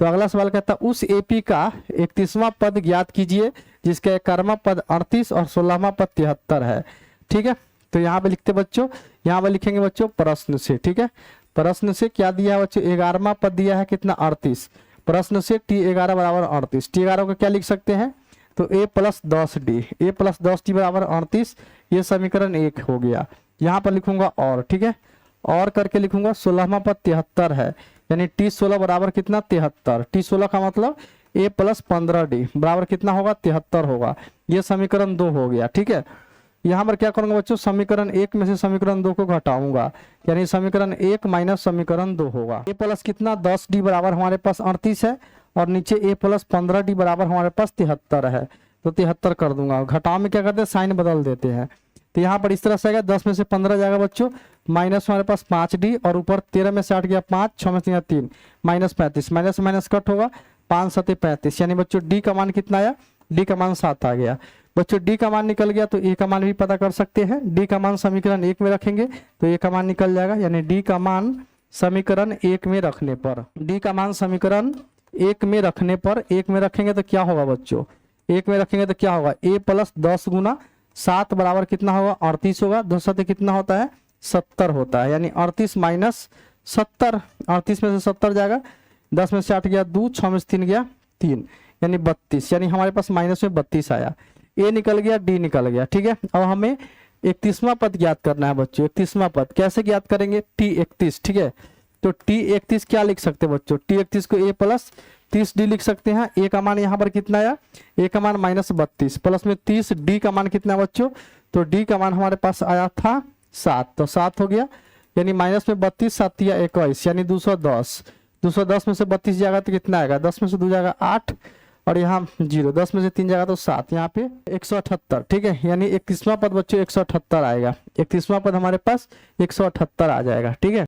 तो अगला सवाल कहता है उस एपी का 31वां पद ज्ञात कीजिए जिसका 11वां पद 38 और 16वां पद 73 है। ठीक है, तो यहाँ पे लिखते बच्चों, यहाँ पे लिखेंगे बच्चों प्रश्न से। ठीक है, प्रश्न से क्या दिया है बच्चों, 11वां पद दिया है कितना 38, प्रश्न से T11 बराबर 38, T11 को क्या लिख सकते हैं, तो a plus 10d, a plus 10d बराबर 38, ये समीकरण 1 हो गया। यहाँ पर लिखूंगा और, ठीक है, और करके लिखूंगा 16वां पद 73 है, यानी T16 बराबर कितना 73, T16 का मतलब a प्लस 15d बराबर कितना होगा 73 होगा, ये समीकरण 2 हो गया। ठीक है, यहाँ पर क्या करूंगा बच्चों, समीकरण 1 में से समीकरण 2 को घटाऊंगा, यानी समीकरण 1 माइनस समीकरण 2 होगा। a प्लस कितना 10d बराबर हमारे पास 38 है, और नीचे a प्लस 15d बराबर हमारे पास 73 है, तो 73 कर दूंगा। घटाव में क्या करते हैं, साइन बदल देते हैं, तो यहाँ पर इस तरह से आएगा 10 में से 15 जाएगा बच्चों, माइनस हमारे पास 5d, और ऊपर 13 में से 8 गया 5, 6 में से 3, माइनस 35, माइनस माइनस कट होगा, 5 7 35, यानी बच्चों d का मान कितना आया, d का मान 7 आ गया। बच्चों d का मान निकल गया तो a का मान भी पता कर सकते हैं, d का मान समीकरण 1 में रखेंगे तो a का मान निकल जाएगा, यानी d का मान समीकरण 1 में रखने पर, d का मान समीकरण 1 में रखने पर, 1 में रखेंगे तो क्या होगा बच्चों, 1 में रखेंगे तो क्या होगा, a प्लस 10 गुना 7 बराबर कितना होगा 38 होगा, 2 7 कितना होता है 70 होता है, यानी 38 माइनस 70, 38 में से 70 जाएगा, 10 में से 8 गया 2, 6 में से 3 गया 3, यानी 32, यानी हमारे पास माइनस में 32 आया, ए निकल गया डी निकल गया। ठीक है, अब हमें 31वां पद ज्ञात करना है बच्चों। 31वां पद कैसे ज्ञात करेंगे, T31। ठीक है, तो T31 क्या लिख सकते हैं बच्चों, T31 को a प्लस 30d लिख सकते हैं। a का मान यहाँ पर कितना आया, a का मान माइनस 32 प्लस में 30, d का मान कितना बच्चों, तो d का मान हमारे पास आया था 7, तो 7 हो गया, यानी माइनस में 32 7 या 21, यानी 210, 210 में से 32 जाएगा तो कितना आएगा, 10 में से 2 जाएगा 8, और यहाँ 0, 10 में से 3 जाएगा तो 7, यहाँ पे 178। ठीक है, यानी 31वां पद बच्चों 178 आएगा, 31वां पद हमारे पास 178 आ जाएगा। ठीक है।